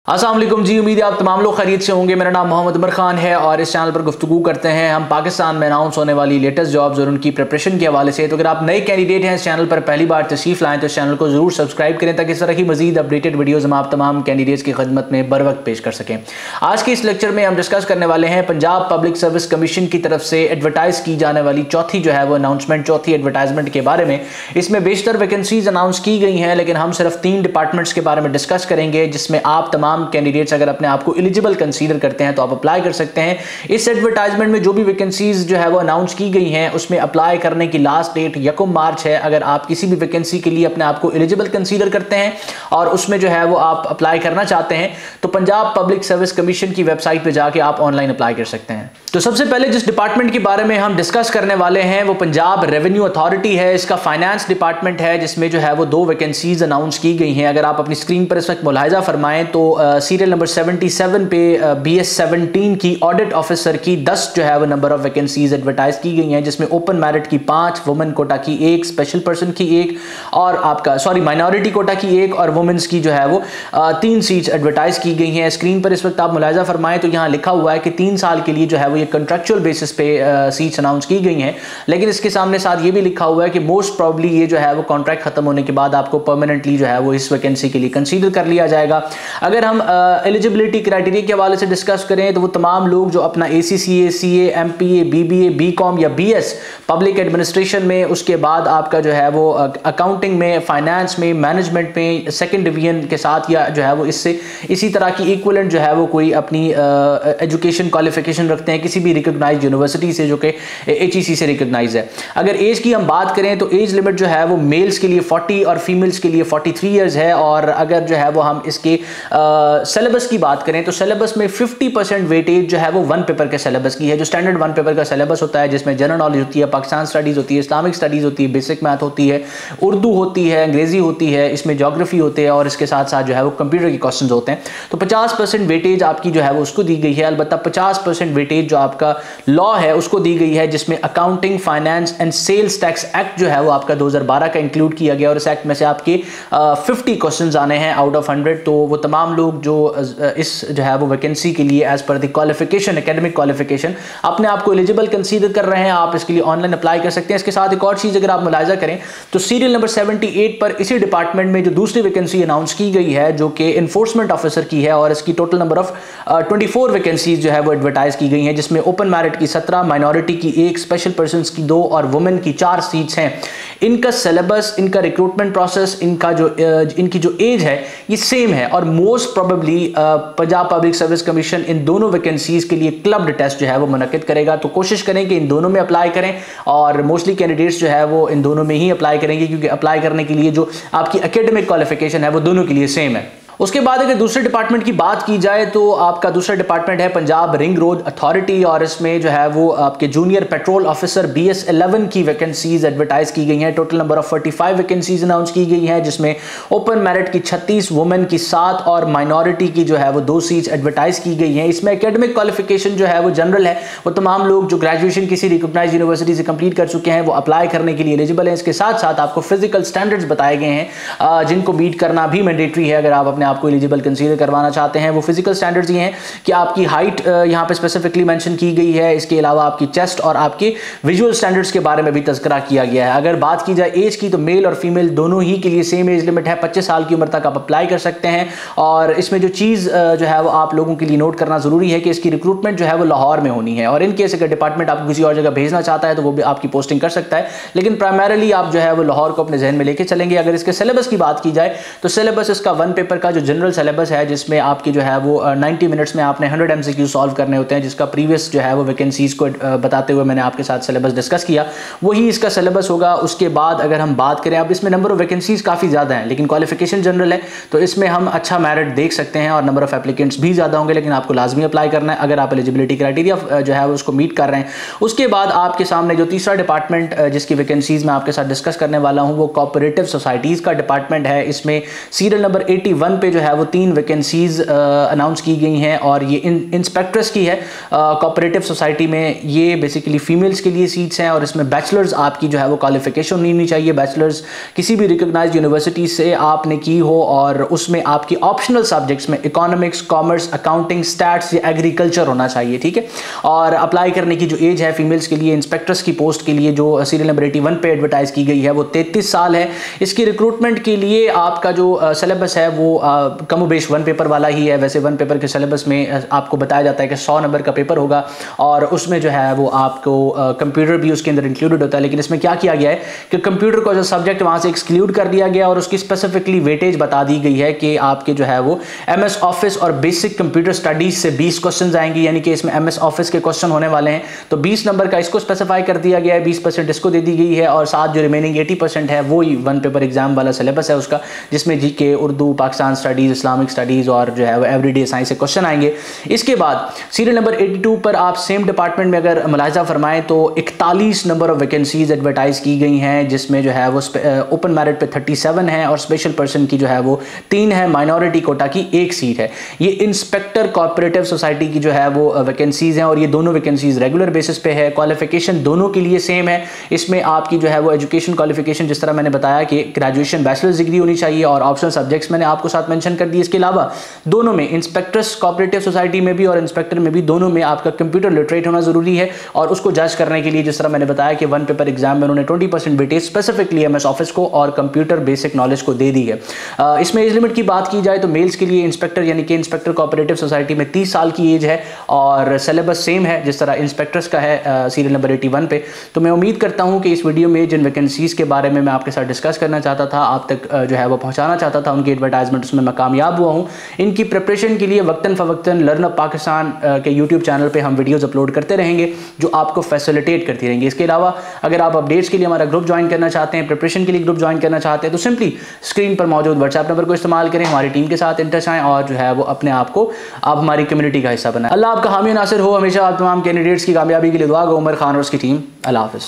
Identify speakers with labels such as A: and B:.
A: अस्सलाम वालेकुम जी, उम्मीद है आप तमाम लोग खैरियत से होंगे। मेरा नाम मोहम्मद उमर खान है और इस चैनल पर गुफ्तगू करते हैं हम पाकिस्तान में अनाउंस होने वाली लेटेस्ट जॉब्स और उनकी प्रिपरेशन के हवाले से। तो अगर आप नए कैंडिडेट हैं, इस चैनल पर पहली बार तशरीफ लाएं तो इस चैनल को जरूर सब्सक्राइब करें ताकि इस तरह की मजीद अपडेटेड वीडियोज़ हम आप तमाम कैंडिडेट्स की खिदमत में बर वक्त पेश कर सकें। आज के इस लेक्चर में हम डिस्कस करने वाले हैं पंजाब पब्लिक सर्विस कमीशन की तरफ से एडवर्टाइज की जाने वाली चौथी जो है वो अनाउंसमेंट, चौथी एडवर्टाइजमेंट के बारे में। इसमें बेशतर वैकेंसीज अनाउंस की गई हैं, लेकिन हम सिर्फ 3 डिपार्टमेंट्स के बारे में डिस्कस करेंगे जिसमें आप तमाम कैंडिडेट्स अगर अपने आप को एलिजिबल कंसीडर करते हैं तो आप अप्लाई कर सकते हैं। इस एडवर्टाइजमेंट में जो भी वैकेंसीज जो है वो अनाउंस की गई हैं उसमें अप्लाई करने की लास्ट डेट 1 मार्च है। अगर आप किसी भी वैकेंसी के लिए अपने आप को एलिजिबल कंसीडर करते हैं और उसमें जो है वो आप अप्लाई करना चाहते हैं तो पंजाब पब्लिक सर्विस कमीशन की वेबसाइट पर जाके आप ऑनलाइन अप्लाई कर सकते हैं। तो सबसे पहले जिस डिपार्टमेंट के बारे में हम डिस्कस करने वाले हैं वो पंजाब रेवेन्यू अथॉरिटी है। इसका फाइनेंस डिपार्टमेंट है जिसमें जो है वो 2 वैकेंसीज अनाउंस की गई हैं। अगर आप अपनी स्क्रीन पर इस वक्त मुलाहिजा फरमाएं तो सीरियल नंबर 77 पे BS 17 की ऑडिट ऑफिसर की 10 जो है वो नंबर ऑफ वैकेंसीज एडवर्टाइज की गई हैं, जिसमें ओपन मेरिट की 5, वुमेन कोटा की 1, स्पेशल पर्सन की 1 और माइनॉरिटी कोटा की 1 और वुमेन्स की जो है वो 3 सीट्स एडवर्टाइज की गई हैं। स्क्रीन पर इस वक्त आप मुलाहिजा फरमाएं तो यहाँ लिखा हुआ है कि 3 साल के लिए जो है वो ये कंट्रैक्चुअल बेसिस पे सीट्स अनाउंस की गई हैं, लेकिन इसके सामने साथ ये भी लिखा हुआ है कि मोस्ट प्रॉब्ली ये जो है वो कॉन्ट्रैक्ट खत्म होने के बाद आपको परमानेंटली जो है वो इस वैकेंसी के लिए कंसीडर कर लिया जाएगा। अगर हम एलिजिबिलिटी क्राइटेरिया के हवाले से डिस्कस करें तो वो तमाम लोग जो अपना ACCA, CA, MPA, BBA, BCom या BS पब्लिक एडमिनिस्ट्रेशन में, उसके बाद आपका जो है वो अकाउंटिंग में, फाइनेंस में, मैनेजमेंट में सेकंड डिवीजन के साथ या जो है वो इससे इसी तरह की इक्विवेलेंट जो है वो कोई अपनी एजुकेशन क्वालिफिकेशन रखते हैं किसी भी रिकॉग्नाइज्ड यूनिवर्सिटी से जो कि HEC से रिकॉग्नाइज है। अगर एज की हम बात करें तो एज लिमिट जो है वो मेल्स के लिए 40 और फीमेल्स के लिए 43 ईयर्स है। और अगर जो है वो हम इसके सिलेबस की बात करें तो सिलेबस में 50% वेटेज जो है वो 1 पेपर के सिलेबस की है, जो स्टैंडर्ड 1 पेपर का सिलेबस होता है जिसमें जनरल नॉलेज होती है, पाकिस्तान स्टडीज होती है, इस्लामिक स्टडीज होती है, बेसिक मैथ होती है, उर्दू होती है, अंग्रेजी होती है, इसमें ज्योग्राफी होते हैं और इसके साथ साथ जो है वो कंप्यूटर के क्वेश्चंस होते हैं। तो 50% वेटेज आपकी जो है वो उसको दी गई है। अलबत्ता 50% वेटेज जो आपका लॉ है उसको दी गई है, जिसमें accounting, finance and sales tax act जो है वो आपका 2012 का इंक्लूड किया गया और इस एक्ट में से आपके 50 क्वेश्चंस आने हैं आउट ऑफ 100। तो वो तमाम लोग जो इस जो है वो वैकेंसी के लिए as per the qualification, academic qualification अपने आप को एलिजिबल कंसीडर कर रहे हैं, आप इसके लिए ऑनलाइन अप्लाई कर सकते हैं। इसके साथ एक और चीज अगर आप मुलाहिजा करें तो सीरियल नंबर 78 पर इसी डिपार्टमेंट में जो दूसरी वैकेंसी अनाउंस की गई है जो कि एनफोर्समेंट ऑफिसर की है और इसकी टोटल नंबर ऑफ 24 वैकेंसीज जो है वो एडवर्टाइज की गई हैं, जिसमें ओपन मेरिट की 17, माइनॉरिटी की 1, स्पेशल पर्सन की 2 और वुमेन की 4 सीट्स हैं। इनका सिलेबस, इनका रिक्रूटमेंट प्रोसेस, इनकी जो एज है ये सेम है और most probably Punjab public service commission इन दोनों वैकेंसीज के लिए क्लब्ड टेस्ट जो है वो मुनक्किद करेगा। तो कोशिश करें कि इन दोनों में अप्लाई करें और मोस्टली कैंडिडेट्स जो है वो इन दोनों में ही अप्लाई करेंगे क्योंकि अप्लाई करने के लिए जो आपकी एकेडमिक क्वालिफिकेशन है वो दोनों के लिए सेम है। उसके बाद अगर दूसरे डिपार्टमेंट की बात की जाए तो आपका दूसरा डिपार्टमेंट है पंजाब रिंग रोड अथॉरिटी और इसमें जो है वो आपके जूनियर पेट्रोल ऑफिसर BS 11 की वैकेंसीज एडवर्टाइज की गई हैं। Total number of 45 vacancies announce की गई हैं, जिसमें ओपन मेरिट की 36, वुमेन की 7 और माइनॉरिटी की जो है वो 2 सीट्स एडवर्टाइज की गई हैं। इसमें एकेडमिक क्वालिफिकेशन जो है वो जनरल है, वो तमाम लोग जो ग्रेजुएशन किसी रिकॉग्नाइज्ड यूनिवर्सिटी से कंप्लीट कर चुके हैं वो अप्लाई करने के लिए एलिजिबल हैं। इसके साथ साथ आपको फिजिकल स्टैंडर्ड्स बताए गए हैं जिनको मीट करना भी मैंडेटरी है अगर आप अपने आपको एलिजिबल कंसीडर करवाना चाहते हैं। वो फिजिकल स्टैंडर्ड्स ये हैं कि आपकी हाइट यहां पे स्पेसिफिकली मेंशन की गई है, इसके अलावा आपकी चेस्ट और आपके विजुअल स्टैंडर्ड्स के बारे में भी तज़किरा किया गया है। अगर बात की जाए एज की तो मेल और फीमेल दोनों ही के लिए सेम एज लिमिट है, 25 साल की उम्र तक आप अप्लाई कर सकते हैं। और इसमें जो चीज़ जो है वो आप लोगों के लिए नोट करना ज़रूरी है कि इसकी रिक्रूटमेंट जो है वो लाहौर में होनी है और इन केस अगर डिपार्टमेंट आपको किसी और जगह भेजना चाहता है तो वो भी आपकी पोस्टिंग कर सकता है, लेकिन प्राइमरली आप जो है वो लाहौर को अपने जहन में लेके चलेंगे। अगर इसके सिलेबस की बात की जाए तो सिलेबस इसका 1 पेपर का जो जनरल सिलेबस है जिसमें आपकी जो है वो 90 मिनट्स में आपने 100 MCQ सॉल्व करने होते हैं, जिसका प्रीवियस जो है वो वैकेंसीज को बताते हुए मैंने आपके साथ सिलेबस डिस्कस किया, वही इसका सिलेबस होगा। उसके बाद अगर हम बात करें, अब इसमें नंबर ऑफ वैकेंसीज काफ़ी ज़्यादा हैं लेकिन क्वालिफिकेशन जनरल है तो इसमें हम अच्छा मेरिट देख सकते हैं और नंबर ऑफ एप्लीकेंट्स भी ज़्यादा होंगे, लेकिन आपको लाजमी अप्लाई करना है अगर आप एलिजिबिलिटी क्राइटेरिया जो है वो उसको मीट कर रहे हैं। उसके बाद आपके सामने जो तीसरा डिपार्टमेंट जिसकी वैकेंसीज मैं आपके साथ डिस्कस करने वाला हूँ वो कोऑपरेटिव सोसाइटीज़ का डिपार्टमेंट है। इसमें सीरियल नंबर 81 पे जो है वो 3 वैकेंसीज अनाउंस की गई हैं और ये इंस्पेक्टर्स की है कोऑपरेटिव सोसाइटी में। ये बेसिकली फीमेल्स के लिए सीट्स हैं और इसमें बैचलर्स आपकी जो है वो क्वालिफिकेशन नहीं होनी चाहिए। बैचलर्स किसी भी रिकॉग्नाइज्ड यूनिवर्सिटी से आपने की हो और उसमें आपकी ऑप्शनल सब्जेक्ट्स में इकोनॉमिक्स, कॉमर्स, अकाउंटिंग, स्टैट्स या एग्रीकल्चर होना चाहिए, ठीक है। और अप्लाई करने की जो एज है फीमेल्स के लिए इंस्पेक्टर्स की पोस्ट के लिए जो सीरियल नंबर 81 पे एडवर्टाइज की गई है वो 33 साल है। इसकी रिक्रूटमेंट के लिए आपका जो सिलेबस है वो कमोबेश 1 पेपर वाला ही है। वैसे 1 पेपर के सिलेबस में आपको बताया जाता है कि 100 नंबर का पेपर होगा और उसमें जो है वो आपको कंप्यूटर भी उसके अंदर इंक्लूडेड होता है। लेकिन इसमें क्या किया गया है कि कंप्यूटर को जो सब्जेक्ट वहाँ से एक्सक्लूड कर दिया गया और उसकी स्पेसिफिकली वेटेज बता दी गई है कि आपके जो है वो MS ऑफिस और बेसिक कंप्यूटर स्टडीज से 20 क्वेश्चन आएंगे, यानी कि इसमें MS ऑफिस के क्वेश्चन होने वाले हैं। तो 20 नंबर का इसको स्पेसिफाई कर दिया गया है, 20% इसको दे दी गई है और साथ जो रिमेनिंग 80% है वो ही 1 पेपर एग्जाम वाला सिलेबस है उसका, जिसमें GK, Urdu, Pakistan studies, Islamic studies और जो है वो एवरीडे साइंस से क्वेश्चन आएंगे। इसके बाद सीरियल नंबर 82 पर आप सेम डिपार्टमेंट में अगर मुलाहिजा फरमाएं तो 41 नंबर ऑफ वैकेंसीज एडवर्टाइज की गई हैं, जिसमें जो है वो ओपन मेरिट पे 37 है और स्पेशल पर्सन की जो है वो 3 है, माइनॉरिटी कोटा की 1 सीट है। ये इंस्पेक्टर कोऑपरेटिव सोसाइटी की जो है वो वैकेंसीज हैं और ये दोनों वैकेंसीज रेगुलर बेसिस पे है। क्वालिफिकेशन दोनों के लिए सेम है। इसमें आपकी जो है वो एजुकेशन क्वालिफिकेशन जिस तरह मैंने बताया कि ग्रेजुएशन बैचलर्स डिग्री होनी चाहिए और ऑप्शनल सब्जेक्ट्स मैंने आपको साथ मेंशन कर दिए। इसके अलावा दोनों में इंस्पेक्टर्स कोऑपरेटिव सोसाइटी में भी और इंस्पेक्टर में भी दोनों में आपका कंप्यूटर लिटरेट होना जरूरी है और उसको जज करने के लिए जिस तरह मैंने बताया कि 1 पेपर एग्जाम में उन्होंने 20% वेटेज स्पेसिफिकली MS ऑफिस को और कंप्यूटर बेसिक नॉलेज को दे दी है। इसमें एज लिमिट की बात की जाए तो मेल्स के लिए इंस्पेक्टर यानी कि इंस्पेक्टर कोऑपरेटिव सोसाइटी में 30 साल की एज है और सिलेबस सेम है जिस तरह इंस्पेक्टर्स का है सीरियल नंबर 81 पे। तो मैं उम्मीद करता हूं कि इस वीडियो में जिन वैकेंसीज के बारे में मैं आपके साथ डिस्कस करना चाहता था, आप तक जो है वो पहुंचाना चाहता था, उनकी एडवर्टाइजमेंट उसमें मैं कामयाब हुआ हूं। इनकी प्रिपरेशन के लिए वक्तन फवक्तन लर्न अप पाकिस्तान के यूट्यूब चैनल पे हम वीडियोस अपलोड करते रहेंगे जो आपको फैसिलिटेट करती रहेंगी। इसके अलावा अगर आप अपडेट्स के लिए हमारा ग्रुप ज्वाइन करना चाहते हैं, प्रिपरेशन के लिए ग्रुप ज्वाइन करना चाहते हैं तो सिंपली स्क्रीन पर मौजूद व्हाट्सएप नंबर को इस्तेमाल करें, हमारी टीम के साथ इन टच आएं और जो है वो अपने आप को आप हमारी कम्युनिटी का हिस्सा बनाएं। अल्लाह आपका हामी नासिर हो। हमेशा आप तमाम कैंडिडेट्स की कामयाबी के लिए दुआ गो। उमर खान और उसकी टीम। अल्लाह हाफिज़।